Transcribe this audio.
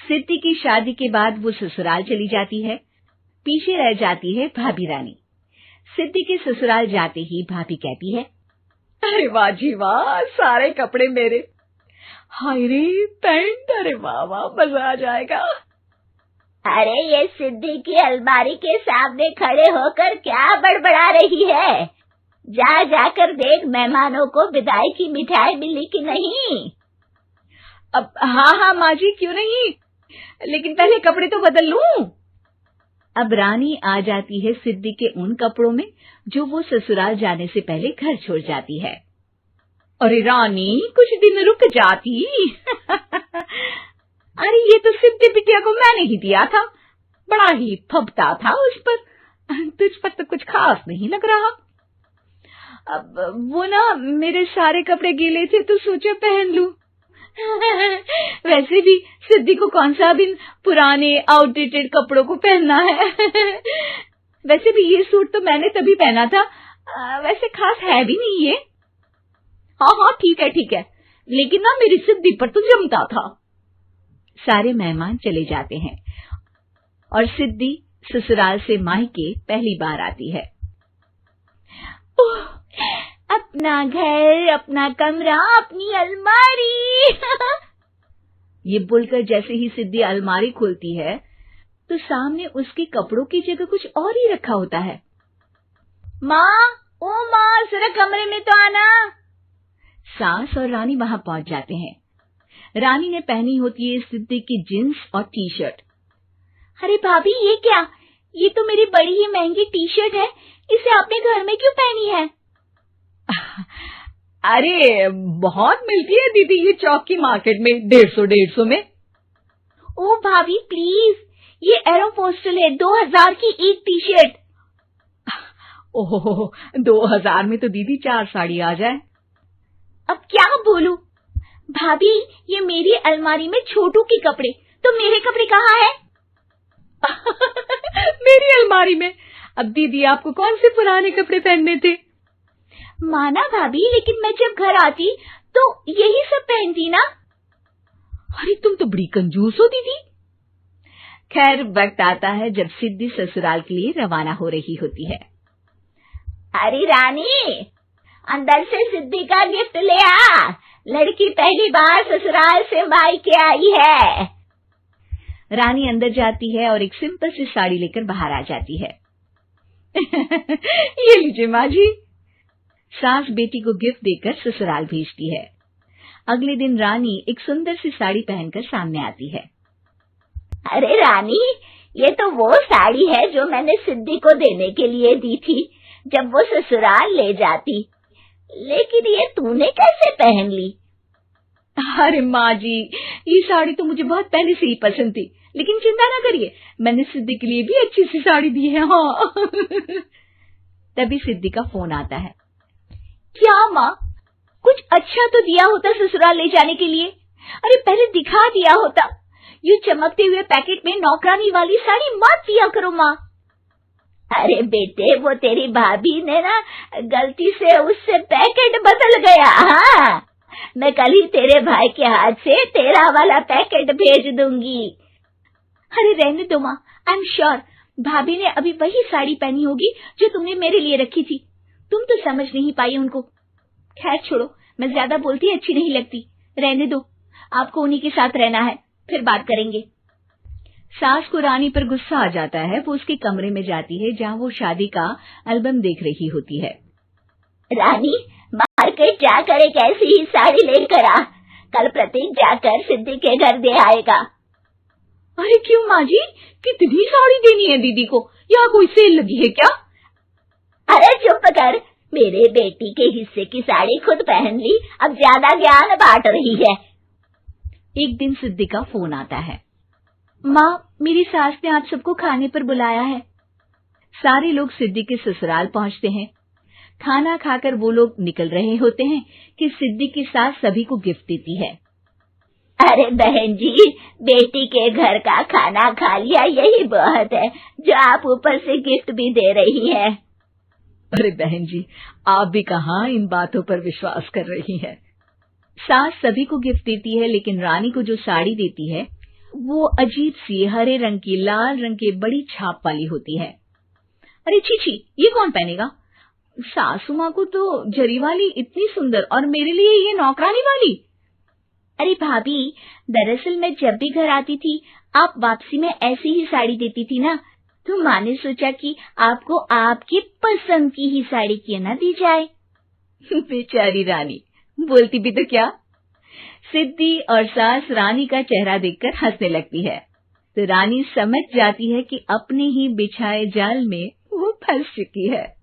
सिद्धि की शादी के बाद वो ससुराल चली जाती है। पीछे रह जाती है भाभी रानी। सिद्धि के ससुराल जाते ही भाभी कहती है, अरे वाह जी वाह, सारे कपड़े मेरे। हाय रे पैंट, अरे वाह वाह, मजा आ जाएगा। अरे ये सिद्धि की अलमारी के सामने खड़े होकर क्या बड़बड़ा रही है? जा जाकर देख मेहमानों को विदाई की मिठाई मिली कि नहीं। अब हाँ माँ जी, क्यों नहीं, लेकिन पहले कपड़े तो बदल लूं। अब रानी आ जाती है सिद्धि के उन कपड़ों में जो वो ससुराल जाने से पहले घर छोड़ जाती है। अरे रानी, कुछ दिन रुक जाती। अरे ये तो सिद्धि बिटिया को मैंने ही दिया था, बड़ा ही फबता था उस पर, तुझ पर तो कुछ खास नहीं लग रहा। अब वो ना मेरे सारे कपड़े गीले थे तो सोचा पहन लूं। वैसे भी सिद्धि को कौन सा दिन पुराने आउटडेटेड कपड़ों को पहनना है। वैसे भी ये सूट तो मैंने तभी पहना था, वैसे खास है भी नहीं ये। हाँ ठीक है, लेकिन ना मेरी सिद्धि पर तो जमता था। सारे मेहमान चले जाते हैं और सिद्धि ससुराल से मायके पहली बार आती है। अपना घर, अपना कमरा, अपनी अलमारी। ये बोलकर जैसे ही सिद्धि अलमारी खोलती है तो सामने उसके कपड़ों की जगह कुछ और ही रखा होता है। माँ, ओ माँ, जरा कमरे में तो आना। सास और रानी वहां पहुंच जाते हैं। रानी ने पहनी होती है सिद्धि की जींस और टी शर्ट। अरे भाभी, ये क्या? ये तो मेरी बड़ी ही महंगी टी शर्ट है, इसे आपने घर में क्यों पहनी है? अरे बहुत मिलती है दीदी ये चौक की मार्केट में, 150 में। ओ भाभी प्लीज, ये एरोपोस्टल है, 2000 की एक टी शर्ट। ओहो, 2000 में तो दीदी 4 साड़ी आ जाए। अब क्या बोलूं? भाभी, ये मेरी अलमारी में छोटू के कपड़े, तो मेरे कपड़े कहाँ हैं? मेरी अलमारी में? अब दीदी आपको कौन से पुराने कपड़े पहनने थे? माना भाभी, लेकिन मैं जब घर आती तो यही सब पहनती ना। अरे तुम तो बड़ी कंजूस हो दीदी। खैर, वक्त आता है जब सिद्धि ससुराल के लिए रवाना हो रही होती है। अरे रानी, अंदर से सिद्धि का गिफ्ट ले आ, लड़की पहली बार ससुराल से मायके आई है। रानी अंदर जाती है और एक सिंपल सी साड़ी लेकर बाहर आ जाती है। ये लीजिए माँ जी। सास बेटी को गिफ्ट देकर ससुराल भेजती है। अगले दिन रानी एक सुंदर सी साड़ी पहनकर सामने आती है। अरे रानी, ये तो वो साड़ी है जो मैंने सिद्धि को देने के लिए दी थी जब वो ससुराल ले जाती, लेकिन ये तूने कैसे पहन ली? अरे माँ जी, ये साड़ी तो मुझे बहुत पहले से ही पसंद थी, लेकिन चिंता ना करिए, मैंने सिद्धि के लिए भी अच्छी सी साड़ी दी है। हाँ। तभी सिद्धि का फोन आता है। क्या माँ, कुछ अच्छा तो दिया होता ससुराल ले जाने के लिए। अरे पहले दिखा दिया होता। ये चमकते हुए पैकेट में नौकरानी वाली साड़ी मत दिया करो माँ। अरे बेटे, वो तेरी भाभी ने ना गलती से उससे पैकेट बदल गया। हाँ, मैं कल ही तेरे भाई के हाथ से तेरा वाला पैकेट भेज दूंगी। अरे रहने दो माँ, आई एम श्योर भाभी ने अभी वही साड़ी पहनी होगी जो तुमने मेरे लिए रखी थी। तुम तो समझ नहीं पाई उनको। खैर छोड़ो, मैं ज्यादा बोलती अच्छी नहीं लगती, रहने दो, आपको उन्हीं के साथ रहना है, फिर बात करेंगे। सास को रानी पर गुस्सा आ जाता है। वो उसके कमरे में जाती है जहाँ वो शादी का एल्बम देख रही होती है। रानी, मार्केट जाकर एक ऐसी ही साड़ी लेकर आ, कल प्रतीक जाकर सिद्धि के घर दे आएगा। अरे क्यों माँ जी, कितनी साड़ी देनी है दीदी को? यहाँ कोई सेल लगी है क्या? अरे चुप कर, मेरे बेटी के हिस्से की साड़ी खुद पहन ली, अब ज्यादा ज्ञान बांट रही है। एक दिन सिद्धि का फोन आता है। माँ, मेरी सास ने आप सबको खाने पर बुलाया है। सारे लोग सिद्धि के ससुराल पहुँचते हैं। खाना खाकर वो लोग निकल रहे होते हैं कि सिद्धि की सास सभी को गिफ्ट देती है। अरे बहन जी, बेटी के घर का खाना खा लिया, यही बहुत है, जो आप ऊपर से गिफ्ट भी दे रही है। अरे बहन जी, आप भी कहाँ इन बातों पर विश्वास कर रही हैं। सास सभी को गिफ्ट देती है, लेकिन रानी को जो साड़ी देती है वो अजीब सी हरे रंग की लाल रंग के बड़ी छाप वाली होती है। अरे छी छी, ये कौन पहनेगा? सासू माँ को तो जरी वाली इतनी सुंदर और मेरे लिए ये नौकरानी वाली। अरे भाभी, दरअसल मैं जब भी घर आती थी आप वापसी में ऐसी ही साड़ी देती थी ना, तो माँ ने सोचा कि आपको आपकी पसंद की ही साड़ी क्यों ना दी जाए। बेचारी रानी, बोलती भी तो क्या। सिद्धि और सास रानी का चेहरा देखकर हंसने लगती है, तो रानी समझ जाती है कि अपने ही बिछाए जाल में वो फंस चुकी है।